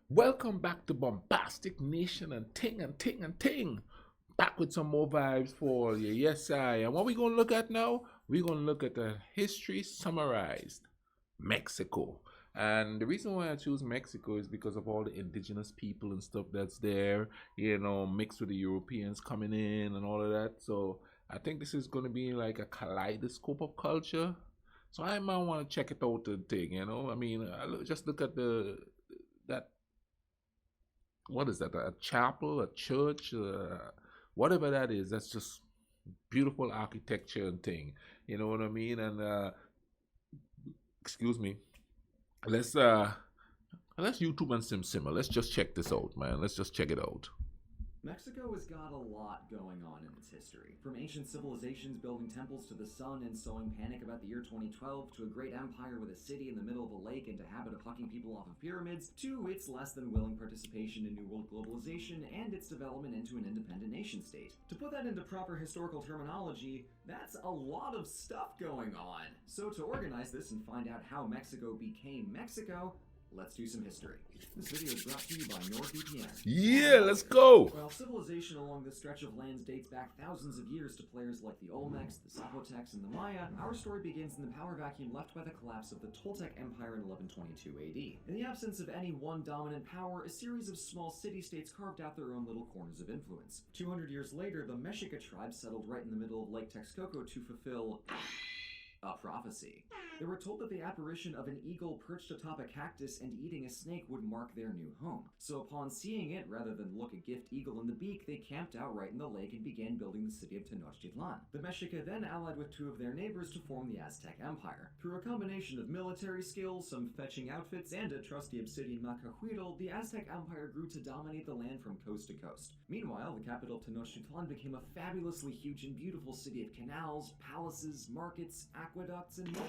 Welcome back to Bombastic Nation and Ting and Ting and Ting. Back with some more vibes for you. Yes, I. And what we going to look at now? We're going to look at the history summarized Mexico. And the reason why I choose Mexico is because of all the indigenous people and stuff that's there, mixed with the Europeans coming in and all of that. So I think this is going to be like a kaleidoscope of culture. So I might want to check it out the thing. I mean, just look at the that what is that? A chapel, a church, whatever that is. That's just beautiful architecture and thing. You know what I mean? And excuse me. Let's uh let's YouTube and Simmer. Let's just check this out, man. Let's just check it out. Mexico has got a lot going on in its history. From ancient civilizations building temples to the sun and sowing panic about the year 2012, to a great empire with a city in the middle of a lake and a habit of hucking people off of pyramids, to its less than willing participation in New World globalization and its development into an independent nation state. To put that into proper historical terminology, that's a lot of stuff going on. So to organize this and find out how Mexico became Mexico, let's do some history. This video is brought to you by NordVPN. Yeah, let's go. While civilization along this stretch of lands dates back thousands of years to players like the Olmecs, the Zapotecs, and the Maya, our story begins in the power vacuum left by the collapse of the Toltec Empire in 1122 AD. In the absence of any one dominant power, a series of small city-states carved out their own little corners of influence. 200 years later, the Mexica tribe settled right in the middle of Lake Texcoco to fulfill a prophecy. They were told that the apparition of an eagle perched atop a cactus and eating a snake would mark their new home. So upon seeing it, rather than look a gift eagle in the beak, they camped out right in the lake and began building the city of Tenochtitlan. The Mexica then allied with two of their neighbors to form the Aztec Empire. Through a combination of military skills, some fetching outfits, and a trusty obsidian macahuitl, the Aztec Empire grew to dominate the land from coast to coast. Meanwhile, the capital Tenochtitlan became a fabulously huge and beautiful city of canals, palaces, markets, aqueducts, and more.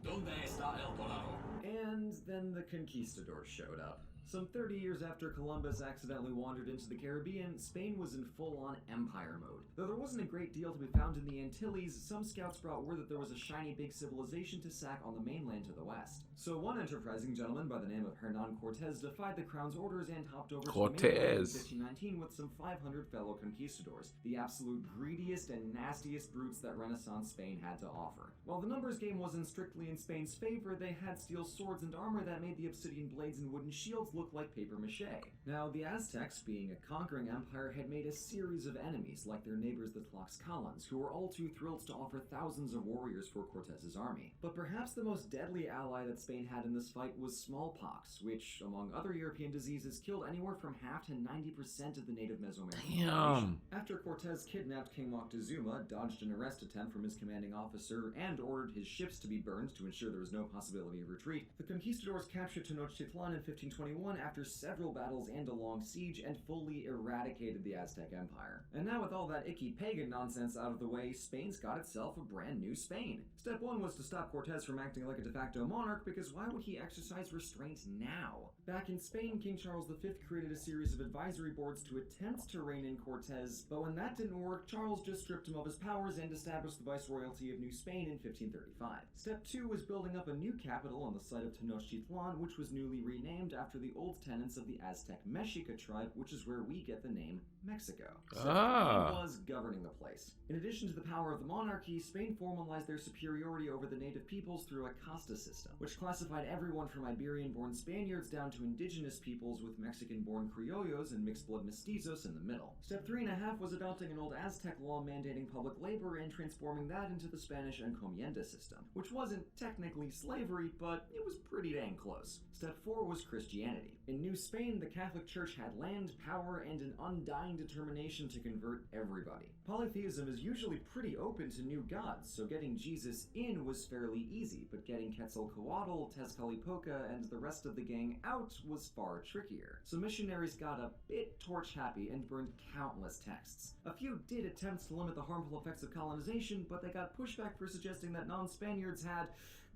¿Dónde está el dorado? And then the conquistadors showed up. Some 30 years after Columbus accidentally wandered into the Caribbean, Spain was in full-on empire mode. Though there wasn't a great deal to be found in the Antilles, some scouts brought word that there was a shiny big civilization to sack on the mainland to the west. So one enterprising gentleman by the name of Hernan Cortez defied the crown's orders and hopped over to the mainland in 1519 with some 500 fellow conquistadors, the absolute greediest and nastiest brutes that Renaissance Spain had to offer. While the numbers game wasn't strictly in Spain's favor, they had steel swords and armor that made the obsidian blades and wooden shields look like papier-mâché. Now, the Aztecs, being a conquering empire, had made a series of enemies, like their neighbors the Tlaxcalans, who were all too thrilled to offer thousands of warriors for Cortez's army. But perhaps the most deadly ally that Spain had in this fight was smallpox, which, among other European diseases, killed anywhere from half to 90% of the native Mesoamerican population. After Cortez kidnapped King Moctezuma, dodged an arrest attempt from his commanding officer, and ordered his ships to be burned to ensure there was no possibility of retreat, the conquistadors captured Tenochtitlan in 1521 after several battles and a long siege, and fully eradicated the Aztec Empire. And now with all that icky pagan nonsense out of the way, Spain's got itself a brand new Spain. Step one was to stop Cortez from acting like a de facto monarch, because why would he exercise restraint now? Back in Spain, King Charles V created a series of advisory boards to attempt to rein in Cortez, but when that didn't work, Charles just stripped him of his powers and established the Viceroyalty of New Spain in 1535. Step two was building up a new capital on the site of Tenochtitlan, which was newly renamed after the old tenants of the Aztec Mexica tribe, which is where we get the name Mexico. So Spain was governing the place. In addition to the power of the monarchy, Spain formalized their superiority over the native peoples through a casta system, which classified everyone from Iberian-born Spaniards down to indigenous peoples with Mexican-born criollos and mixed-blood mestizos in the middle. Step 3.5 was adopting an old Aztec law mandating public labor and transforming that into the Spanish encomienda system, which wasn't technically slavery, but it was pretty dang close. Step 4 was Christianity. In New Spain, the Catholic Church had land, power, and an undying determination to convert everybody. Polytheism is usually pretty open to new gods, so getting Jesus in was fairly easy, but getting Quetzalcoatl, Tezcatlipoca, and the rest of the gang out was far trickier. So missionaries got a bit torch-happy and burned countless texts. A few did attempt to limit the harmful effects of colonization, but they got pushback for suggesting that non-Spaniards had,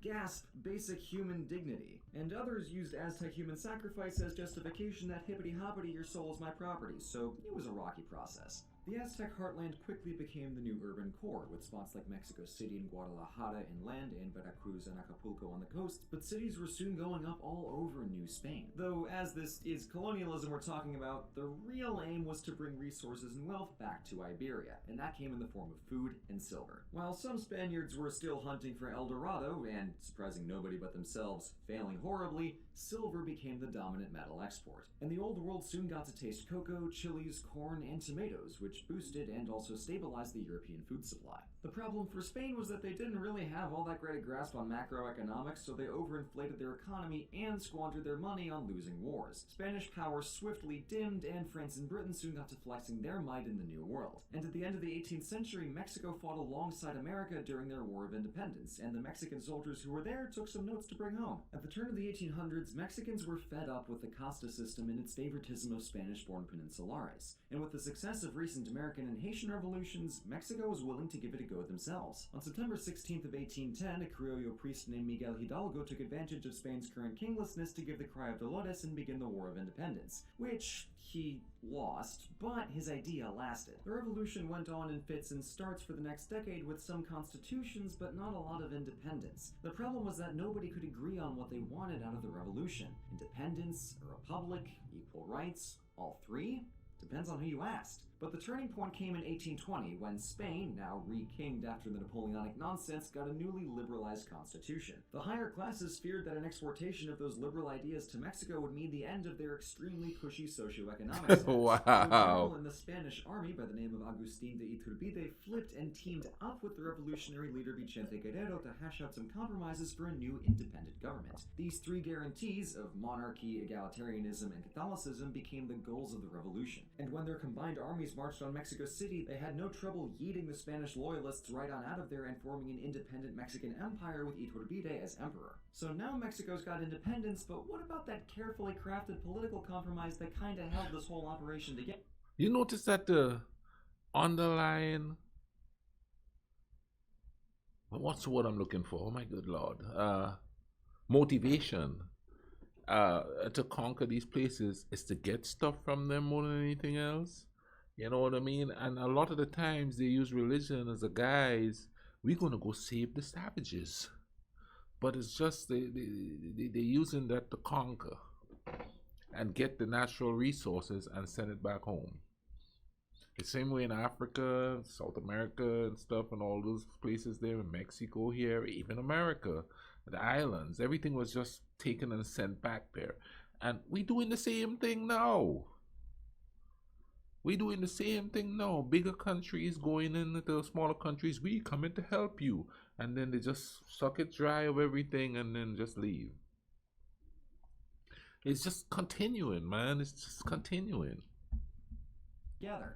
gasp, basic human dignity. And others used Aztec human sacrifice as justification that hippity-hoppity, your soul is my property, so it was a rocky process. The Aztec heartland quickly became the new urban core, with spots like Mexico City and Guadalajara inland and Veracruz and Acapulco on the coast, but cities were soon going up all over New Spain. Though, as this is colonialism we're talking about, the real aim was to bring resources and wealth back to Iberia, and that came in the form of food and silver. While some Spaniards were still hunting for El Dorado, and surprising nobody but themselves, failing horribly, silver became the dominant metal export. And the Old World soon got to taste cocoa, chilies, corn, and tomatoes, which boosted and also stabilized the European food supply. The problem for Spain was that they didn't really have all that great a grasp on macroeconomics, so they overinflated their economy and squandered their money on losing wars. Spanish power swiftly dimmed, and France and Britain soon got to flexing their might in the New World. And at the end of the 18th century, Mexico fought alongside America during their War of Independence, and the Mexican soldiers who were there took some notes to bring home. At the turn of the 1800s, Mexicans were fed up with the casta system and its favoritism of Spanish-born peninsulares. And with the success of recent American and Haitian revolutions, Mexico was willing to give it a go themselves. On September 16th of 1810, a Criollo priest named Miguel Hidalgo took advantage of Spain's current kinglessness to give the cry of Dolores and begin the War of Independence, which he lost, but his idea lasted. The revolution went on in fits and starts for the next decade with some constitutions, but not a lot of independence. The problem was that nobody could agree on what they wanted out of the revolution. Independence, a republic, equal rights, all three? Depends on who you asked. But the turning point came in 1820 when Spain, now re-kinged after the Napoleonic nonsense, got a newly liberalized constitution. The higher classes feared that an exportation of those liberal ideas to Mexico would mean the end of their extremely cushy socioeconomic status. Wow. A general in the Spanish army by the name of Agustín de Iturbide flipped and teamed up with the revolutionary leader Vicente Guerrero to hash out some compromises for a new independent government. These three guarantees of monarchy, egalitarianism, and Catholicism became the goals of the revolution. And when their combined armies marched on Mexico City, they had no trouble yeeting the Spanish loyalists right on out of there and forming an independent Mexican empire with Iturbide as emperor. So now Mexico's got independence, but what about that carefully crafted political compromise that kinda held this whole operation together? You notice that the underlying, what's the word I'm looking for? Oh my good Lord. Motivation to conquer these places is to get stuff from them more than anything else. You know what I mean? And a lot of the times they use religion as a guise. We're going to go save the savages. But it's just they're using that to conquer and get the natural resources and send it back home. The same way in Africa, South America and stuff, and all those places there, in Mexico here, even America, the islands, everything was just taken and sent back there. And we doing the same thing now. We doing the same thing now. Bigger countries going into smaller countries. We coming to help you, and then they just suck it dry of everything and then just leave. It's just continuing, man. It's just continuing. Together.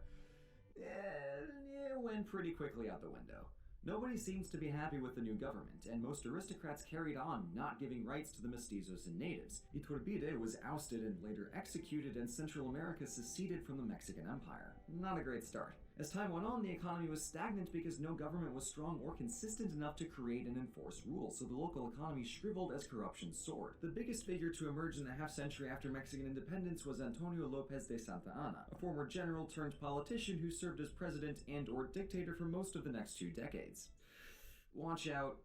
It went pretty quickly out the window. Nobody seems to be happy with the new government, and most aristocrats carried on, not giving rights to the mestizos and natives. Iturbide was ousted and later executed, and Central America seceded from the Mexican Empire. Not a great start. As time went on, the economy was stagnant because no government was strong or consistent enough to create and enforce rules, so the local economy shriveled as corruption soared. The biggest figure to emerge in the half-century after Mexican independence was Antonio López de Santa Anna, a former general turned politician who served as president and/or dictator for most of the next 2 decades. Watch out,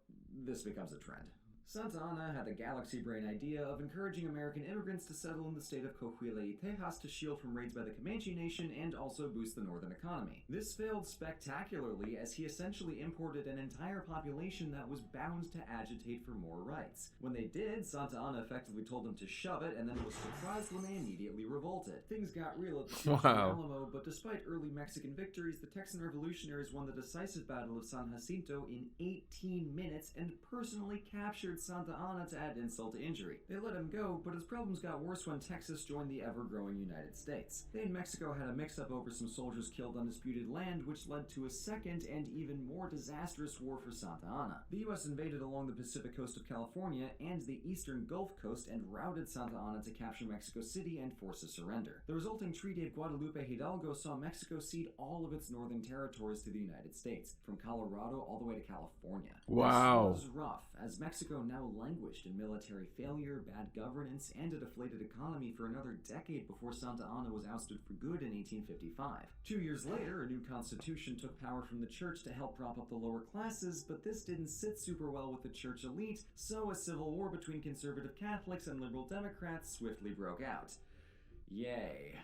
this becomes a trend. Santa Anna had the galaxy brain idea of encouraging American immigrants to settle in the state of Coahuila y Tejas to shield from raids by the Comanche Nation and also boost the northern economy. This failed spectacularly as he essentially imported an entire population that was bound to agitate for more rights. When they did, Santa Anna effectively told them to shove it and then was surprised when they immediately revolted. Things got real at the Siege of Alamo, but despite early Mexican victories, the Texan revolutionaries won the decisive Battle of San Jacinto in 18 minutes and personally captured Santa Anna to add insult to injury. They let him go, but his problems got worse when Texas joined the ever-growing United States. They and Mexico had a mix-up over some soldiers killed on disputed land, which led to a second and even more disastrous war for Santa Anna. The U.S. invaded along the Pacific coast of California and the eastern Gulf Coast and routed Santa Anna to capture Mexico City and force a surrender. The resulting Treaty of Guadalupe Hidalgo saw Mexico cede all of its northern territories to the United States, from Colorado all the way to California. Wow. This was rough, as Mexico now languished in military failure, bad governance, and a deflated economy for another decade before Santa Anna was ousted for good in 1855. 2 years later, a new constitution took power from the church to help prop up the lower classes, but this didn't sit super well with the church elite, so a civil war between conservative Catholics and liberal Democrats swiftly broke out. Yay.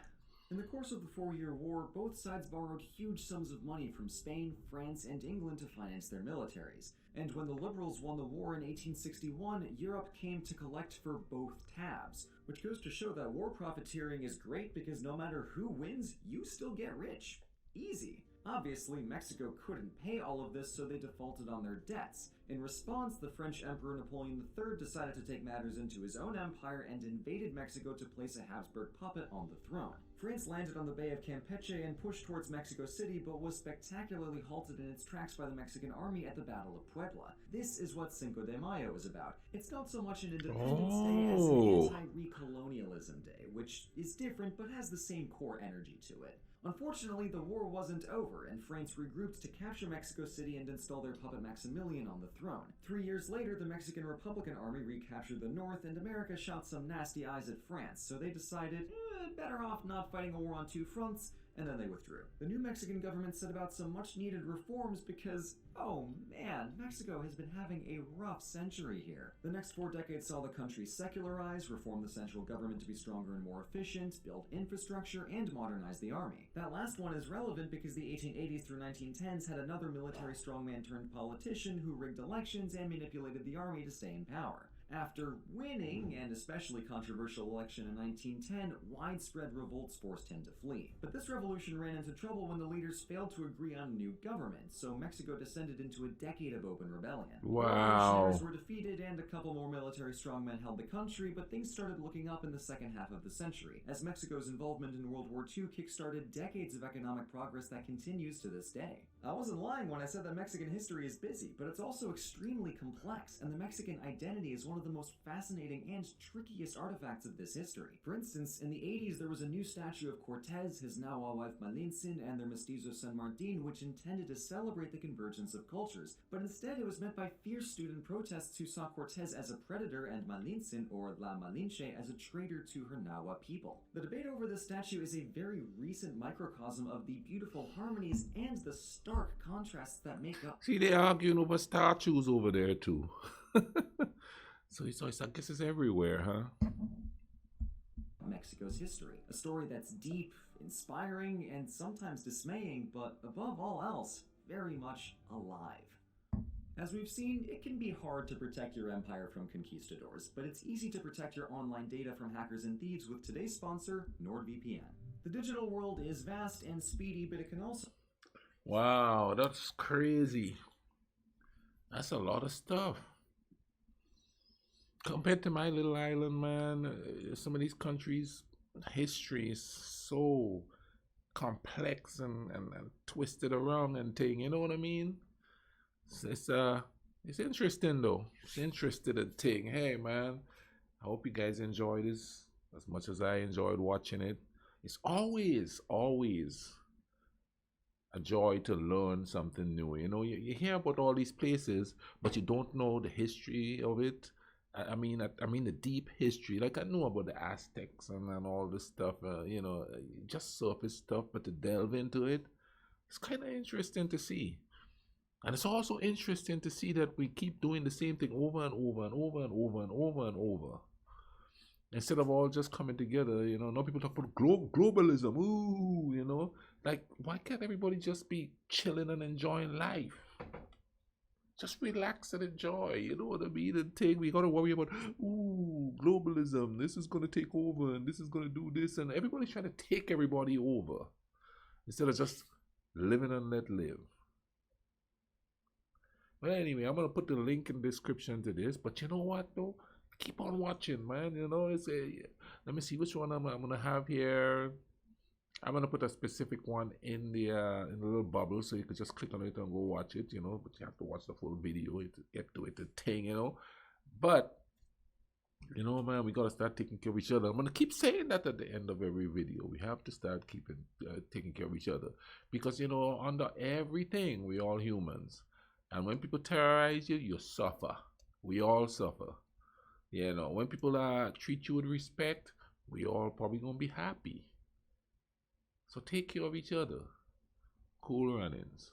In the course of the 4-year war, both sides borrowed huge sums of money from Spain, France, and England to finance their militaries. And when the Liberals won the war in 1861, Europe came to collect for both tabs, which goes to show that war profiteering is great because no matter who wins, you still get rich. Easy. Obviously, Mexico couldn't pay all of this, so they defaulted on their debts. In response, the French Emperor Napoleon III decided to take matters into his own empire and invaded Mexico to place a Habsburg puppet on the throne. France landed on the Bay of Campeche and pushed towards Mexico City, but was spectacularly halted in its tracks by the Mexican army at the Battle of Puebla. This is what Cinco de Mayo is about. It's not so much an Independence Day as an anti-recolonialism day, which is different but has the same core energy to it. Unfortunately, the war wasn't over, and France regrouped to capture Mexico City and install their puppet Maximilian on the throne. 3 years later, the Mexican Republican Army recaptured the north, and America shot some nasty eyes at France, so they decided, better off not fighting a war on two fronts, and then they withdrew. The new Mexican government set about some much-needed reforms because, oh man, Mexico has been having a rough century here. The next 4 decades saw the country secularize, reform the central government to be stronger and more efficient, build infrastructure, and modernize the army. That last one is relevant because the 1880s through 1910s had another military strongman turned politician who rigged elections and manipulated the army to stay in power. After winning an especially controversial election in 1910, widespread revolts forced him to flee. But this revolution ran into trouble when the leaders failed to agree on a new government, so Mexico descended into a decade of open rebellion. Wow. Revolutionaries were defeated and a couple more military strongmen held the country, but things started looking up in the second half of the century, as Mexico's involvement in World War II kickstarted decades of economic progress that continues to this day. I wasn't lying when I said that Mexican history is busy, but it's also extremely complex, and the Mexican identity is one of the most fascinating and trickiest artifacts of this history. For instance, in the 80s there was a new statue of Cortez, his Nahua wife Malintzin, and their mestizo San Martin, which intended to celebrate the convergence of cultures, but instead it was met by fierce student protests who saw Cortez as a predator and Malintzin, or La Malinche, as a traitor to her Nahua people. The debate over this statue is a very recent microcosm of the beautiful harmonies and the stark contrasts that make up. See, they're arguing over statues over there too. So I guess it's everywhere, huh? Mexico's history. A story that's deep, inspiring, and sometimes dismaying, but above all else, very much alive. As we've seen, it can be hard to protect your empire from conquistadors, but it's easy to protect your online data from hackers and thieves with today's sponsor, NordVPN. The digital world is vast and speedy, but it can also... Wow, that's crazy. That's a lot of stuff. Compared to my little island, man, some of these countries' history is so complex and twisted around and thing, you know what I mean? It's interesting though. It's interesting and thing. Hey man, I hope you guys enjoy this as much as I enjoyed watching it. It's always a joy to learn something new. You know, you hear about all these places, but you don't know the history of it. I mean the deep history. Like I know about the Aztecs and all this stuff, you know, just surface stuff, but to delve into it, it's kind of interesting to see. And it's also interesting to see that we keep doing the same thing over and over and over and over and over and over. Instead of all just coming together, you know, now people talk about globalism, ooh, you know, like why can't everybody just be chilling and enjoying life? Just relax and enjoy, you know what I mean? And thing we gotta worry about, ooh, globalism, this is gonna take over and this is gonna do this, and everybody's trying to take everybody over instead of just living and let live. But anyway, I'm gonna put the link in the description to this. But you know what though? Keep on watching, man. You know, it's let me see which one I'm gonna have here. I'm gonna put a specific one in the little bubble, so you could just click on it and go watch it. You know, but you have to watch the full video to get to it, the thing, you know. But you know, man, we gotta start taking care of each other. I'm gonna keep saying that at the end of every video. We have to start taking care of each other, because you know, under everything, we're all humans. And when people terrorize you, you suffer. We all suffer. You know, when people treat you with respect, we all probably gonna be happy. So take care of each other. Cool runnings.